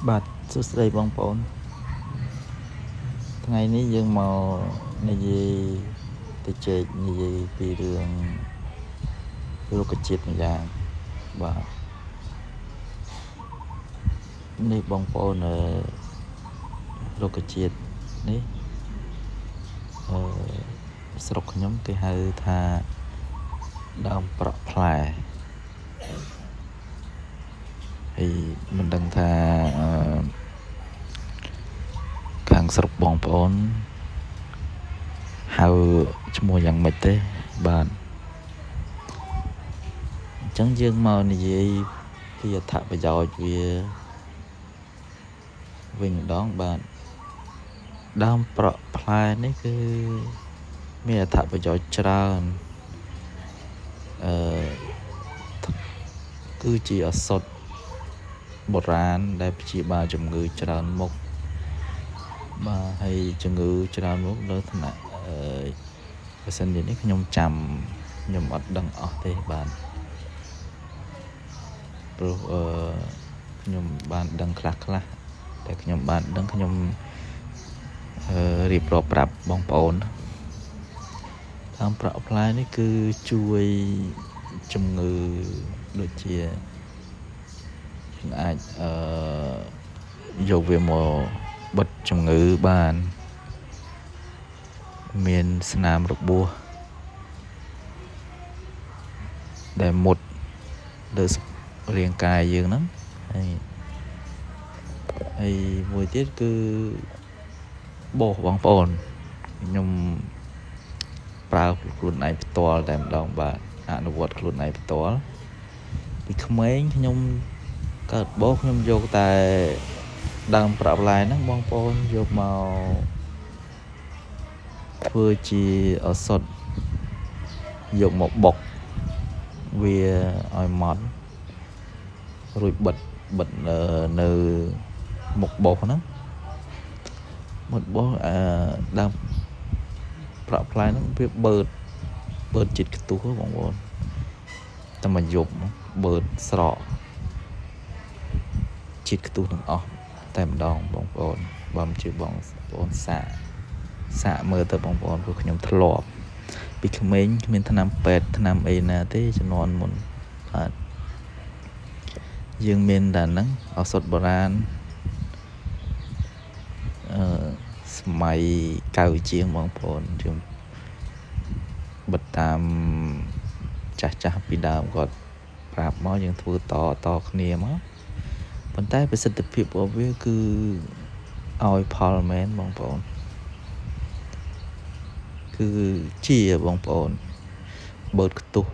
បាទសួស្តីបងប្អូនថ្ងៃនេះយើងមកនិយាយទៅជែកនិយាយពីរឿងរុក្ខជាតិម្យ៉ាងបាទនេះបងប្អូនរុក្ខជាតិនេះស្រុកខ្ញុំគេហៅថាដើមប្រក់ផ្លែហើយមិនដឹងថាខាងស្រុកបងប្អូនហៅឈ្មោះយ៉ាងម៉េចទេបាទអញ្ចឹងយើងមកនិយាយពីអត្ថប្រយោជន៍វាវិញម្ដងបាទដើមប្រក់ផ្លែនេះគឺមានអត្ថប្រយោជន៍ច្រើនគឺជាឱសថបុរាណដែលព្យាបាលជំងឺច្រើនមុខបាទហើយជំងឺច្រើនមុខនៅថ្នាក់បើសិនជានេះខ្ញុំអត់ដឹងអស់ទេបាទព្រោះខ្ញុំបានដឹងខ្លះតែខ្ញុំបានដឹងខ្ញុំរៀបរាប់ប្រាប់បងប្អូនដើមប្រក់ផ្លែនេះគឺជួយជំងឺដូចជាយើងអាចយកវាមកបិទជំងឺបានមានស្នាមរបួសដែលមុតលើរាងកាយយើងហ្នឹងហើយមួយទៀតគឺបោសបងប្អូនខ្ញុំប្រើខ្លួនឯងផ្ទាល់តែម្ដងបាទអនុវត្តខ្លួនឯងផ្ទាល់ពីក្មេងខ្ញុំកើតបោសខ្ញុំយកតែដើមប្រក់ផ្លែហ្នឹងបងប្អូនយកមកធ្វើជាឱសថយកមកបុកវាឲ្យម៉ត់រួចបិទនៅមុខបោសហ្នឹងមុខបោសដើមប្រក់ផ្លែហ្នឹងវាបឺតជាតិខ្ទុះបងប្អូនតែមកយប់បឺតស្រកជាតិខ្ទុះទាំងអស់តែម្ដងបងប្អូនបើមិនជឿបងប្អូនសាកមើលទៅបងប្អូនព្រោះខ្ញុំធ្លាប់ពីក្មេងគ្មានថ្នាំពេទ្យថ្នាំអីណាទេជំនាន់មុនបាទយើងមានតែហ្នឹងឱសថបុរាណសម័យកៅជាងបងប្អូនខ្ញុំបិទតាមចាស់ពីដើមគាត់ប្រាប់មកយើងធ្វើតគ្នាមកប៉ុន្តែប្រសិទ្ធភាពរបស់វាគឺឲ្យផលមែនបងប្អូនគឺជាបងប្អូនបឺតខ្ទុះ